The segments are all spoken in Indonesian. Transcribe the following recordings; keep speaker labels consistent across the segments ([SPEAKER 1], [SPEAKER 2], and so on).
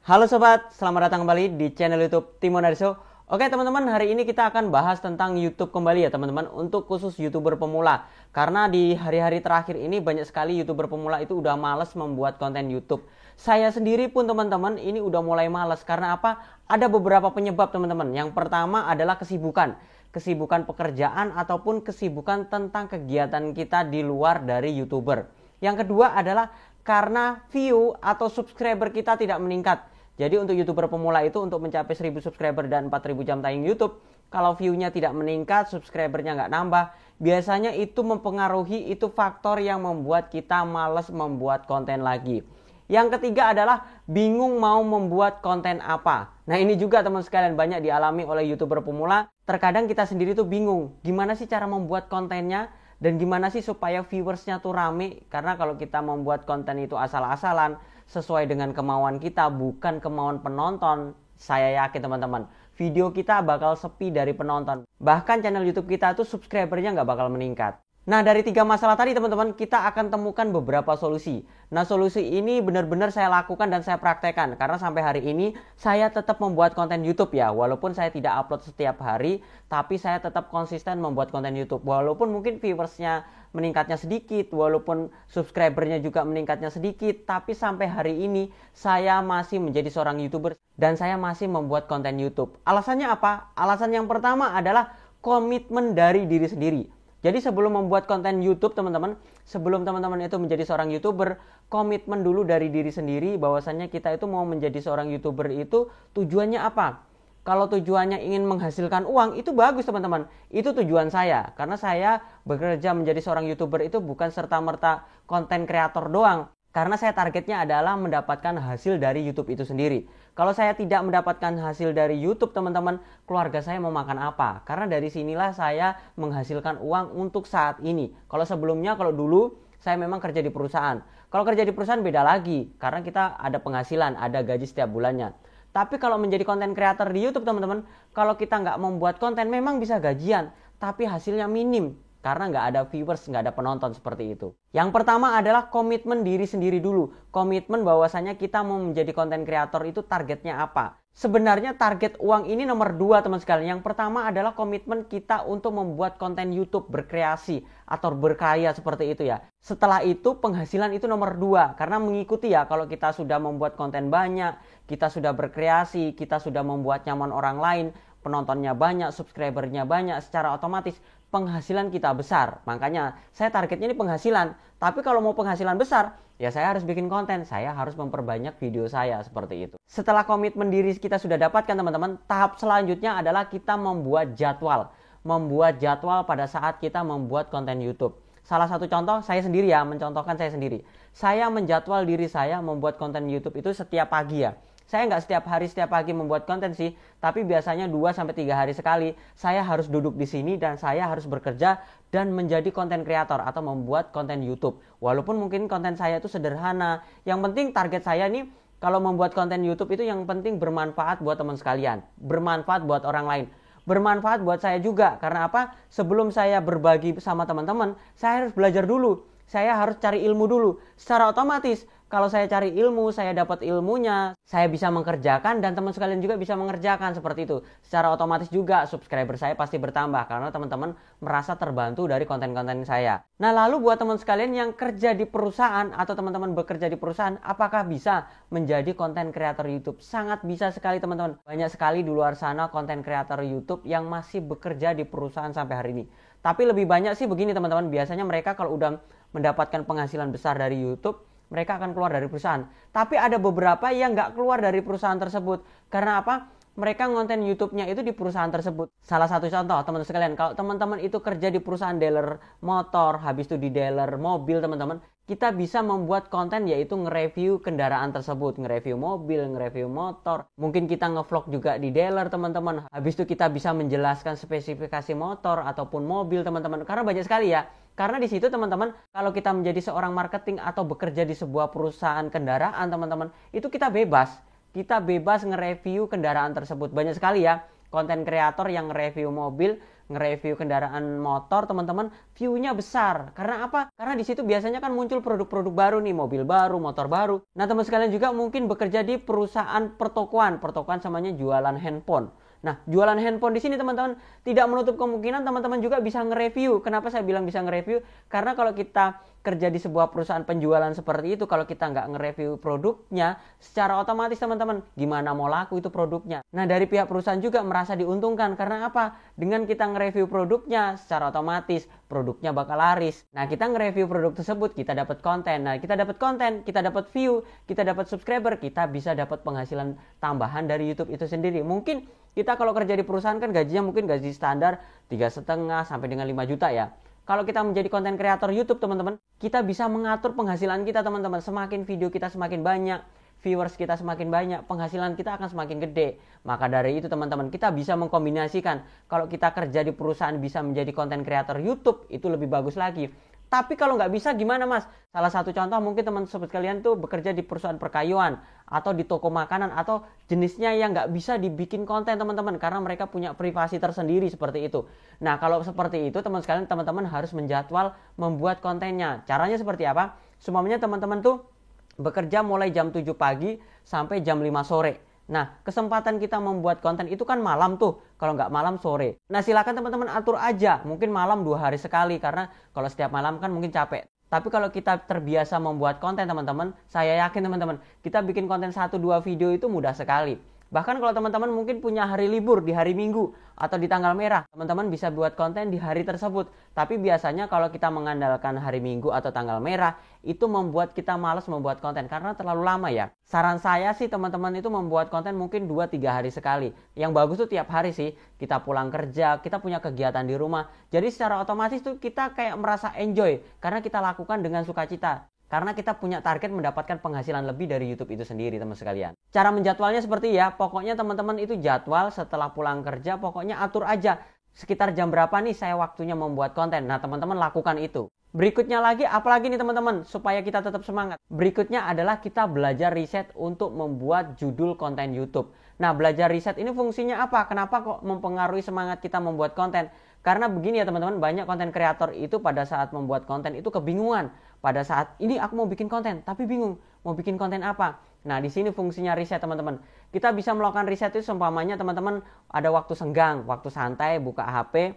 [SPEAKER 1] Halo sobat, selamat datang kembali di channel YouTube Timo Narso. Oke teman-teman, hari ini kita akan bahas tentang YouTube kembali ya teman-teman, untuk khusus YouTuber pemula. Karena di hari-hari terakhir ini banyak sekali YouTuber pemula itu udah males membuat konten YouTube. Saya sendiri pun teman-teman ini udah mulai males. Karena apa? Ada beberapa penyebab teman-teman. Yang pertama adalah kesibukan. Kesibukan pekerjaan ataupun kesibukan tentang kegiatan kita di luar dari YouTuber. Yang kedua adalah karena view atau subscriber kita tidak meningkat. Jadi untuk YouTuber pemula itu untuk mencapai 1000 subscriber dan 4000 jam tayang YouTube, kalau view-nya tidak meningkat, subscribernya nggak nambah, biasanya itu mempengaruhi, itu faktor yang membuat kita malas membuat konten lagi. Yang ketiga adalah bingung mau membuat konten apa. Nah ini juga teman sekalian banyak dialami oleh YouTuber pemula. Terkadang kita sendiri tuh bingung, gimana sih cara membuat kontennya? Dan gimana sih supaya viewersnya tuh rame? Karena kalau kita membuat konten itu asal-asalan, sesuai dengan kemauan kita, bukan kemauan penonton, saya yakin teman-teman, video kita bakal sepi dari penonton. Bahkan channel YouTube kita tuh subscribernya nggak bakal meningkat. Nah dari 3 masalah tadi teman-teman, kita akan temukan beberapa solusi. Nah solusi ini benar-benar saya lakukan dan saya praktekkan. Karena sampai hari ini saya tetap membuat konten YouTube ya. Walaupun saya tidak upload setiap hari, tapi saya tetap konsisten membuat konten YouTube. Walaupun mungkin viewersnya meningkatnya sedikit, walaupun subscribernya juga meningkatnya sedikit, tapi sampai hari ini saya masih menjadi seorang YouTuber dan saya masih membuat konten YouTube. Alasannya apa? Alasan yang pertama adalah komitmen dari diri sendiri. Jadi sebelum membuat konten YouTube teman-teman, sebelum teman-teman itu menjadi seorang YouTuber, komitmen dulu dari diri sendiri bahwasannya kita itu mau menjadi seorang YouTuber itu tujuannya apa? Kalau tujuannya ingin menghasilkan uang, itu bagus teman-teman. Itu tujuan saya. Karena saya bekerja menjadi seorang YouTuber itu bukan serta-merta konten kreator doang. Karena saya targetnya adalah mendapatkan hasil dari YouTube itu sendiri. Kalau saya tidak mendapatkan hasil dari YouTube teman-teman, keluarga saya mau makan apa? Karena dari sinilah saya menghasilkan uang untuk saat ini. Kalau sebelumnya, kalau dulu saya memang kerja di perusahaan. Kalau kerja di perusahaan beda lagi. Karena kita ada penghasilan, ada gaji setiap bulannya. Tapi kalau menjadi konten kreator di YouTube teman-teman, kalau kita nggak membuat konten memang bisa gajian, tapi hasilnya minim. Karena nggak ada viewers, nggak ada penonton seperti itu. Yang pertama adalah komitmen diri sendiri dulu. Komitmen bahwasanya kita mau menjadi konten kreator itu targetnya apa. Sebenarnya target uang ini nomor 2 teman sekalian. Yang pertama adalah komitmen kita untuk membuat konten YouTube, berkreasi atau berkarya seperti itu ya. Setelah itu penghasilan itu nomor 2. Karena mengikuti ya, kalau kita sudah membuat konten banyak, kita sudah berkreasi, kita sudah membuat nyaman orang lain, penontonnya banyak, subscribernya banyak, secara otomatis penghasilan kita besar. Makanya saya targetnya ini penghasilan. Tapi kalau mau penghasilan besar, ya saya harus bikin konten. Saya harus memperbanyak video saya seperti itu. Setelah komitmen diri kita sudah dapatkan teman-teman, tahap selanjutnya adalah kita membuat jadwal. Membuat jadwal pada saat kita membuat konten YouTube. Salah satu contoh saya sendiri ya, mencontohkan saya sendiri. Saya menjadwal diri saya membuat konten YouTube itu setiap pagi ya. Saya nggak setiap hari setiap pagi membuat konten sih, tapi biasanya 2-3 hari sekali saya harus duduk di sini dan saya harus bekerja dan menjadi konten kreator atau membuat konten YouTube. Walaupun mungkin konten saya itu sederhana, yang penting target saya nih kalau membuat konten YouTube itu yang penting bermanfaat buat teman sekalian, bermanfaat buat orang lain. Bermanfaat buat saya juga, karena apa? Sebelum saya berbagi sama teman-teman, saya harus belajar dulu. Saya harus cari ilmu dulu. Secara otomatis, kalau saya cari ilmu, saya dapat ilmunya, saya bisa mengerjakan dan teman sekalian juga bisa mengerjakan seperti itu. Secara otomatis juga subscriber saya pasti bertambah karena teman-teman merasa terbantu dari konten-konten saya. Nah lalu buat teman sekalian yang kerja di perusahaan atau teman-teman bekerja di perusahaan, apakah bisa menjadi konten kreator YouTube? Sangat bisa sekali teman-teman. Banyak sekali di luar sana konten kreator YouTube yang masih bekerja di perusahaan sampai hari ini. Tapi lebih banyak sih begini teman-teman, biasanya mereka kalau udah mendapatkan penghasilan besar dari YouTube, mereka akan keluar dari perusahaan. Tapi ada beberapa yang nggak keluar dari perusahaan tersebut. Karena apa? Mereka ngonten YouTube-nya itu di perusahaan tersebut. Salah satu contoh, teman-teman sekalian, kalau teman-teman itu kerja di perusahaan dealer motor, habis itu di dealer mobil, teman-teman, kita bisa membuat konten yaitu nge-review kendaraan tersebut, nge-review mobil, nge-review motor. Mungkin kita nge-vlog juga di dealer, teman-teman. Habis itu kita bisa menjelaskan spesifikasi motor ataupun mobil, teman-teman. Karena banyak sekali ya. Karena di situ teman-teman, kalau kita menjadi seorang marketing atau bekerja di sebuah perusahaan kendaraan teman-teman, itu kita bebas. Kita bebas nge-review kendaraan tersebut. Banyak sekali ya konten kreator yang nge-review mobil, nge-review kendaraan motor, teman-teman, view-nya besar. Karena apa? Karena di situ biasanya kan muncul produk-produk baru nih, mobil baru, motor baru. Nah, teman sekalian juga mungkin bekerja di perusahaan pertokoan. Pertokoan samanya jualan handphone. Nah, jualan handphone di sini teman-teman tidak menutup kemungkinan teman-teman juga bisa nge-review. Kenapa saya bilang bisa nge-review? Karena kalau kita kerja di sebuah perusahaan penjualan seperti itu, kalau kita nggak nge-review produknya, secara otomatis teman-teman, gimana mau laku itu produknya? Nah, dari pihak perusahaan juga merasa diuntungkan. Karena apa? Dengan kita nge-review produknya, secara otomatis produknya bakal laris. Nah, kita nge-review produk tersebut, kita dapat konten. Nah, kita dapat konten, kita dapat view, kita dapat subscriber, kita bisa dapat penghasilan tambahan dari YouTube itu sendiri. Mungkin kita kalau kerja di perusahaan kan gajinya mungkin gaji standar 3,5 sampai dengan 5 juta ya. Kalau kita menjadi konten kreator YouTube teman-teman, kita bisa mengatur penghasilan kita teman-teman. Semakin video kita semakin banyak, viewers kita semakin banyak, penghasilan kita akan semakin gede. Maka dari itu teman-teman, kita bisa mengkombinasikan. Kalau kita kerja di perusahaan bisa menjadi konten kreator YouTube, itu lebih bagus lagi. Tapi kalau nggak bisa gimana mas? Salah satu contoh mungkin teman-teman kalian tuh bekerja di perusahaan perkayuan atau di toko makanan atau jenisnya yang nggak bisa dibikin konten teman-teman karena mereka punya privasi tersendiri seperti itu. Nah kalau seperti itu teman-teman harus menjadwal membuat kontennya. Caranya seperti apa? Semuanya teman-teman tuh bekerja mulai jam 7 pagi sampai jam 5 sore. Nah, kesempatan kita membuat konten itu kan malam tuh, kalau nggak malam sore. Nah, silakan teman-teman atur aja, mungkin malam 2 hari sekali, karena kalau setiap malam kan mungkin capek. Tapi kalau kita terbiasa membuat konten teman-teman, saya yakin teman-teman, kita bikin konten 1-2 video itu mudah sekali. Bahkan kalau teman-teman mungkin punya hari libur di hari Minggu atau di tanggal merah, teman-teman bisa buat konten di hari tersebut. Tapi biasanya kalau kita mengandalkan hari Minggu atau tanggal merah, itu membuat kita malas membuat konten karena terlalu lama ya. Saran saya sih teman-teman itu membuat konten mungkin 2-3 hari sekali. Yang bagus tuh tiap hari sih. Kita pulang kerja, kita punya kegiatan di rumah. Jadi secara otomatis tuh kita kayak merasa enjoy karena kita lakukan dengan sukacita. Karena kita punya target mendapatkan penghasilan lebih dari YouTube itu sendiri teman sekalian. Cara menjadwalnya seperti ya, pokoknya teman-teman itu jadwal setelah pulang kerja, pokoknya atur aja. Sekitar jam berapa nih saya waktunya membuat konten. Nah teman-teman lakukan itu. Berikutnya lagi, apalagi nih teman-teman, supaya kita tetap semangat. Berikutnya adalah kita belajar riset untuk membuat judul konten YouTube. Nah belajar riset ini fungsinya apa? Kenapa kok mempengaruhi semangat kita membuat konten? Karena begini ya teman-teman, banyak konten kreator itu pada saat membuat konten itu kebingungan. Pada saat ini aku mau bikin konten, tapi bingung mau bikin konten apa. Nah di sini fungsinya riset teman-teman. Kita bisa melakukan riset itu seumpamanya teman-teman ada waktu senggang, waktu santai, buka HP,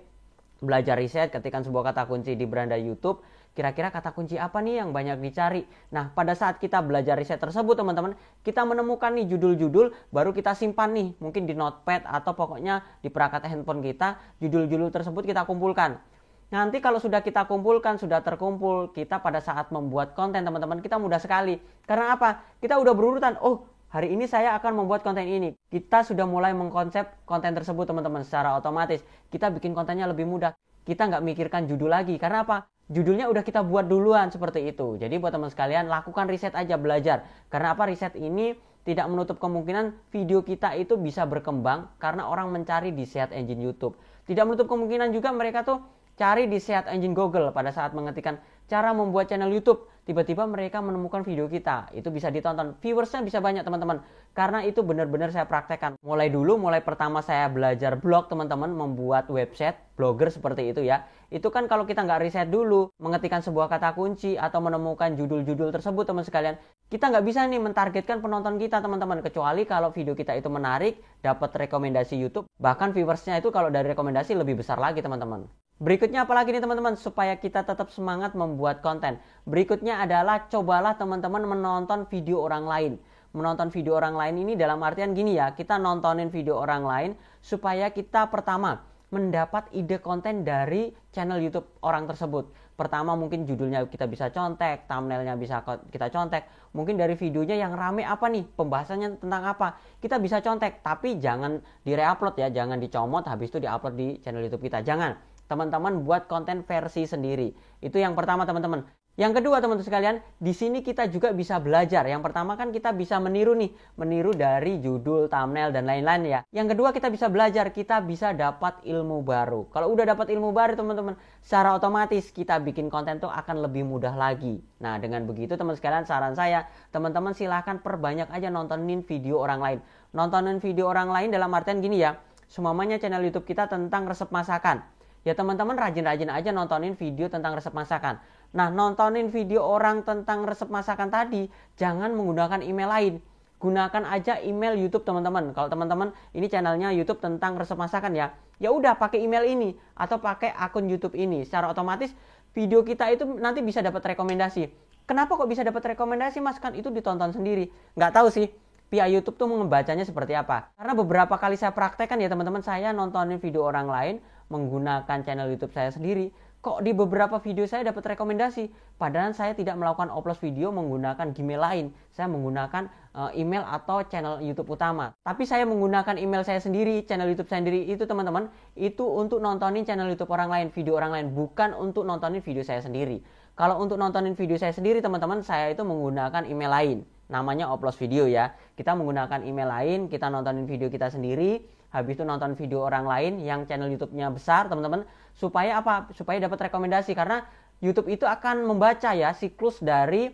[SPEAKER 1] belajar riset, ketikkan sebuah kata kunci di beranda YouTube. Kira-kira kata kunci apa nih yang banyak dicari? Nah, pada saat kita belajar riset tersebut, teman-teman, kita menemukan nih judul-judul, baru kita simpan nih, mungkin di notepad atau pokoknya di perangkat handphone kita, judul-judul tersebut kita kumpulkan. Nanti kalau sudah kita kumpulkan, sudah terkumpul, kita pada saat membuat konten, teman-teman, kita mudah sekali. Karena apa? Kita udah berurutan, oh, hari ini saya akan membuat konten ini. Kita sudah mulai mengkonsep konten tersebut teman-teman secara otomatis. Kita bikin kontennya lebih mudah. Kita nggak mikirkan judul lagi. Karena apa? Judulnya udah kita buat duluan seperti itu. Jadi buat teman sekalian lakukan riset aja, belajar. Karena apa? Riset ini tidak menutup kemungkinan video kita itu bisa berkembang karena orang mencari di search engine YouTube. Tidak menutup kemungkinan juga mereka tuh cari di search engine Google pada saat mengetikkan cara membuat channel YouTube. Tiba-tiba mereka menemukan video kita. Itu bisa ditonton. Viewersnya bisa banyak teman-teman. Karena itu benar-benar saya praktekkan. Mulai pertama saya belajar blog teman-teman. Membuat website, blogger seperti itu ya. Itu kan kalau kita nggak riset dulu. Mengetikkan sebuah kata kunci atau menemukan judul-judul tersebut teman sekalian. Kita nggak bisa nih mentargetkan penonton kita teman-teman. Kecuali kalau video kita itu menarik. Dapat rekomendasi YouTube. Bahkan viewersnya itu kalau dari rekomendasi lebih besar lagi teman-teman. Berikutnya apalagi nih teman-teman supaya kita tetap semangat membuat konten. Berikutnya adalah cobalah teman-teman menonton video orang lain. Menonton video orang lain ini dalam artian gini ya, kita nontonin video orang lain supaya kita pertama mendapat ide konten dari channel YouTube orang tersebut. Pertama mungkin judulnya kita bisa contek, thumbnailnya bisa kita contek. Mungkin dari videonya yang rame apa nih, pembahasannya tentang apa. Kita bisa contek, tapi jangan di-reupload ya, jangan dicomot habis itu di-upload di channel YouTube kita. Jangan. Teman-teman buat konten versi sendiri. Itu yang pertama teman-teman. Yang kedua teman-teman sekalian, di sini kita juga bisa belajar. Yang pertama kan kita bisa meniru dari judul, thumbnail dan lain-lain ya. Yang kedua kita bisa belajar, kita bisa dapat ilmu baru. Kalau udah dapat ilmu baru teman-teman, secara otomatis kita bikin konten tuh akan lebih mudah lagi. Nah dengan begitu teman sekalian, saran saya, teman-teman silahkan perbanyak aja nontonin video orang lain. Nontonin video orang lain dalam artian gini ya. Semuanya channel YouTube kita tentang resep masakan. Ya teman-teman rajin-rajin aja nontonin video tentang resep masakan. Nah, nontonin video orang tentang resep masakan tadi, jangan menggunakan email lain. Gunakan aja email YouTube teman-teman. Kalau teman-teman ini channelnya YouTube tentang resep masakan ya, ya udah pakai email ini atau pakai akun YouTube ini. Secara otomatis video kita itu nanti bisa dapat rekomendasi. Kenapa kok bisa dapat rekomendasi Mas? Kan itu ditonton sendiri. Nggak tahu sih pihak YouTube tuh membacanya seperti apa. Karena beberapa kali saya praktekkan ya teman-teman, saya nontonin video orang lain menggunakan channel YouTube saya sendiri. Kok di beberapa video saya dapat rekomendasi, padahal saya tidak melakukan upload video menggunakan Gmail lain. Saya menggunakan email atau channel YouTube utama. Tapi saya menggunakan email saya sendiri, channel YouTube saya sendiri itu teman-teman, itu untuk nontonin channel YouTube orang lain, video orang lain, bukan untuk nontonin video saya sendiri. Kalau untuk nontonin video saya sendiri teman-teman, saya itu menggunakan email lain. Namanya upload video ya. Kita menggunakan email lain, kita nontonin video kita sendiri, habis itu nonton video orang lain yang channel YouTube-nya besar teman-teman, supaya apa? Supaya dapat rekomendasi, karena YouTube itu akan membaca ya siklus dari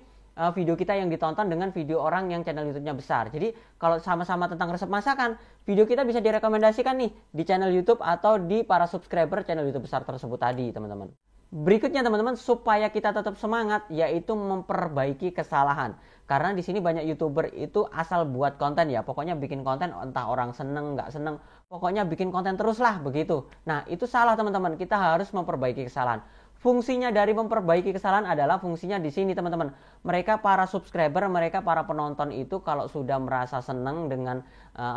[SPEAKER 1] video kita yang ditonton dengan video orang yang channel YouTube-nya besar. Jadi kalau sama-sama tentang resep masakan, video kita bisa direkomendasikan nih di channel YouTube atau di para subscriber channel YouTube besar tersebut tadi teman-teman. Berikutnya teman-teman, supaya kita tetap semangat, yaitu memperbaiki kesalahan. Karena di sini banyak YouTuber itu asal buat konten ya, pokoknya bikin konten entah orang seneng nggak seneng, pokoknya bikin konten terus lah begitu. Nah itu salah teman-teman, kita harus memperbaiki kesalahan. Fungsinya dari memperbaiki kesalahan adalah fungsinya di sini teman-teman. Mereka para subscriber, mereka para penonton itu kalau sudah merasa senang dengan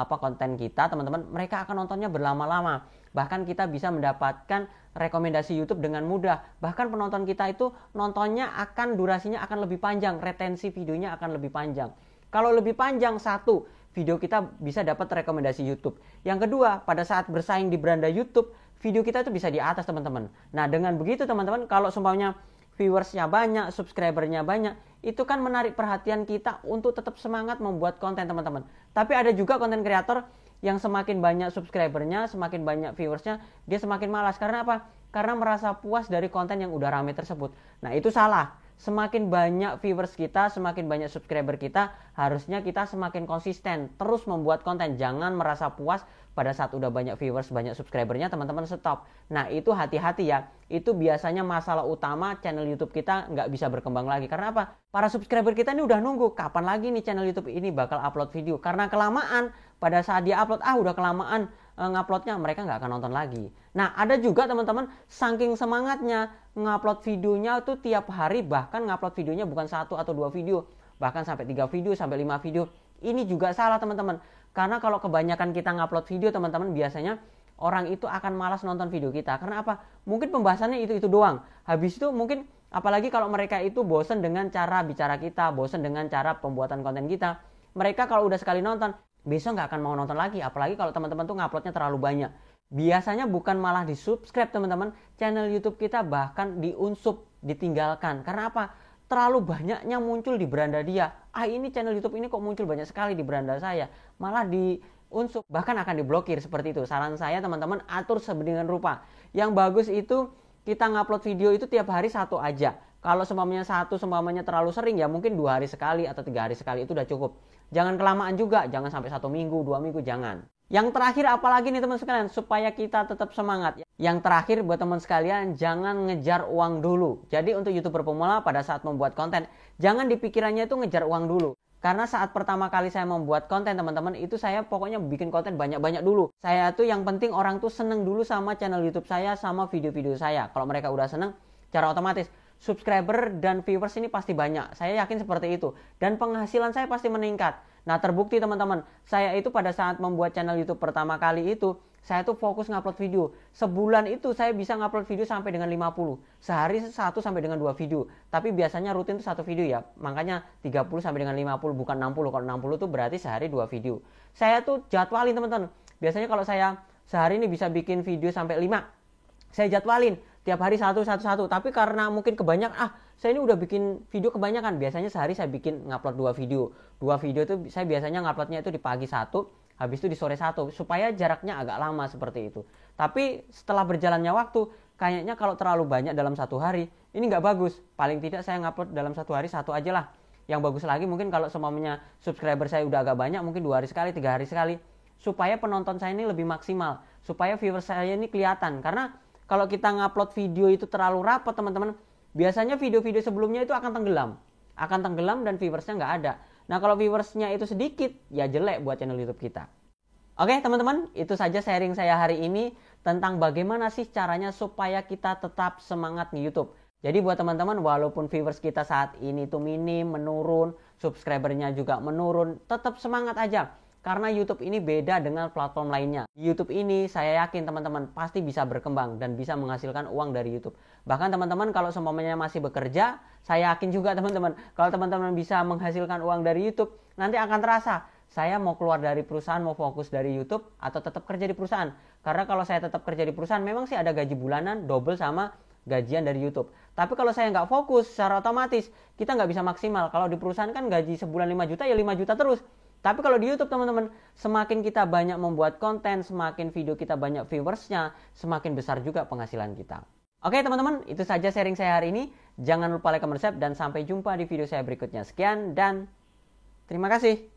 [SPEAKER 1] konten kita teman-teman, mereka akan nontonnya berlama-lama. Bahkan kita bisa mendapatkan rekomendasi YouTube dengan mudah. Bahkan penonton kita itu nontonnya akan durasinya akan lebih panjang, retensi videonya akan lebih panjang. Kalau lebih panjang, satu, video kita bisa dapat rekomendasi YouTube. Yang kedua, pada saat bersaing di beranda YouTube, video kita itu bisa di atas teman-teman. Nah dengan begitu teman-teman, kalau semuanya viewersnya banyak, subscribernya banyak, itu kan menarik perhatian kita untuk tetap semangat membuat konten teman-teman. Tapi ada juga konten kreator yang semakin banyak subscribernya, semakin banyak viewersnya, dia semakin malas. Karena apa? Karena merasa puas dari konten yang udah rame tersebut. Nah itu salah. Semakin banyak viewers kita, semakin banyak subscriber kita, harusnya kita semakin konsisten terus membuat konten. Jangan merasa puas pada saat udah banyak viewers, banyak subscribernya, teman-teman stop. Nah itu hati-hati ya. Itu biasanya masalah utama channel YouTube kita nggak bisa berkembang lagi. Karena apa? Para subscriber kita ini udah nunggu kapan lagi nih channel YouTube ini bakal upload video. Karena kelamaan, pada saat dia upload, udah kelamaan nguploadnya, mereka nggak akan nonton lagi. Nah ada juga teman-teman saking semangatnya ngupload videonya tuh tiap hari, bahkan ngupload videonya bukan 1 atau 2 video, bahkan sampai 3 video, sampai 5 video. Ini juga salah teman-teman. Karena kalau kebanyakan kita ngupload video teman-teman, biasanya orang itu akan malas nonton video kita. Karena apa? Mungkin pembahasannya itu doang. Habis itu mungkin apalagi kalau mereka itu bosan dengan cara bicara kita, bosan dengan cara pembuatan konten kita, mereka kalau udah sekali nonton, besok nggak akan mau nonton lagi. Apalagi kalau teman-teman tuh nguploadnya terlalu banyak. Biasanya bukan malah di subscribe teman-teman, channel YouTube kita bahkan diunsub, ditinggalkan. Karena apa? Terlalu banyaknya muncul di beranda dia. Ini channel YouTube ini kok muncul banyak sekali di beranda saya, malah diunsub, bahkan akan diblokir seperti itu. Saran saya teman-teman, atur sedemikian rupa. Yang bagus itu kita ngupload video itu tiap hari 1 aja. Kalau seumpamanya 1 seumpamanya terlalu sering ya mungkin 2 hari sekali atau 3 hari sekali, itu udah cukup. Jangan kelamaan juga, jangan sampai 1 minggu, 2 minggu, jangan. Yang terakhir apalagi nih teman sekalian, supaya kita tetap semangat. Yang terakhir buat teman sekalian, jangan ngejar uang dulu. Jadi untuk YouTuber pemula pada saat membuat konten, jangan dipikirannya itu ngejar uang dulu. Karena saat pertama kali saya membuat konten teman-teman, itu saya pokoknya bikin konten banyak-banyak dulu. Saya tuh yang penting orang tuh seneng dulu sama channel YouTube saya, sama video-video saya. Kalau mereka udah seneng, secara otomatis subscriber dan viewers ini pasti banyak. Saya yakin seperti itu. Dan penghasilan saya pasti meningkat. Nah terbukti teman-teman, saya itu pada saat membuat channel YouTube pertama kali itu, saya tuh fokus ngupload video. Sebulan itu saya bisa ngupload video sampai dengan 50. Sehari 1 sampai dengan 2 video. Tapi biasanya rutin tuh 1 video ya. Makanya 30 sampai dengan 50, bukan 60. Kalau 60 tuh berarti sehari 2 video. Saya tuh jadwalin teman-teman. Biasanya kalau saya sehari ini bisa bikin video sampai 5. Saya jadwalin. Tiap hari 1. Tapi karena mungkin kebanyakan, saya ini udah bikin video kebanyakan. Biasanya sehari saya bikin ngupload 2 video. 2 video itu saya biasanya nguploadnya itu di pagi 1, habis itu di sore 1. Supaya jaraknya agak lama seperti itu. Tapi setelah berjalannya waktu, kayaknya kalau terlalu banyak dalam 1 hari, ini nggak bagus. Paling tidak saya ngupload dalam 1 hari 1 aja lah. Yang bagus lagi mungkin kalau semuanya subscriber saya udah agak banyak, mungkin 2 hari sekali, 3 hari sekali. supaya penonton saya ini lebih maksimal, supaya viewers saya ini kelihatan. Karena kalau kita ngupload video itu terlalu rapat teman-teman, biasanya video-video sebelumnya itu akan tenggelam dan viewersnya nggak ada. Nah kalau viewersnya itu sedikit, ya jelek buat channel YouTube kita. Oke teman-teman, itu saja sharing saya hari ini tentang bagaimana sih caranya supaya kita tetap semangat di YouTube. Jadi buat teman-teman, walaupun viewers kita saat ini tuh minim, menurun, subscribernya juga menurun, tetap semangat aja. Karena YouTube ini beda dengan platform lainnya. YouTube ini saya yakin teman-teman pasti bisa berkembang dan bisa menghasilkan uang dari YouTube. Bahkan teman-teman kalau semuanya masih bekerja, saya yakin juga teman-teman, kalau teman-teman bisa menghasilkan uang dari YouTube, nanti akan terasa saya mau keluar dari perusahaan, mau fokus dari YouTube, atau tetap kerja di perusahaan. Karena kalau saya tetap kerja di perusahaan, memang sih ada gaji bulanan double sama gajian dari YouTube. Tapi kalau saya nggak fokus, secara otomatis kita nggak bisa maksimal. Kalau di perusahaan kan gaji sebulan 5 juta, ya 5 juta terus. Tapi kalau di YouTube teman-teman, semakin kita banyak membuat konten, semakin video kita banyak viewersnya, semakin besar juga penghasilan kita. Oke teman-teman, itu saja sharing saya hari ini. Jangan lupa like, comment, subscribe, dan sampai jumpa di video saya berikutnya. Sekian dan terima kasih.